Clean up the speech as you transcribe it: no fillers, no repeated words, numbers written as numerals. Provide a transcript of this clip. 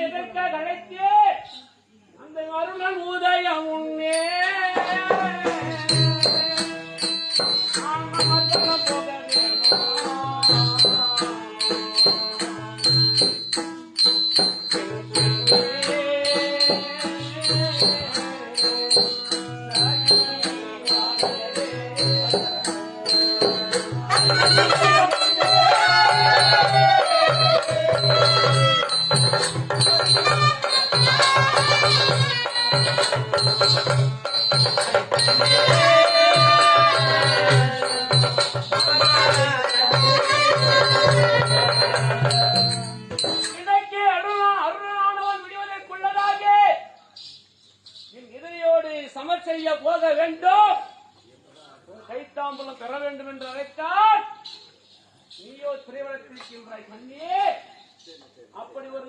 எதற்காக அழைத்தே அந்த அருளன் உதயம் உன்னே போக சமர் செய்ய போக வேண்டும் கைத்தாம்பலம் பெற வேண்டும் என்று அழைத்தால் நீயோ திரைவளத்திருக்கின்றாய் கண்ணே அப்படி ஒரு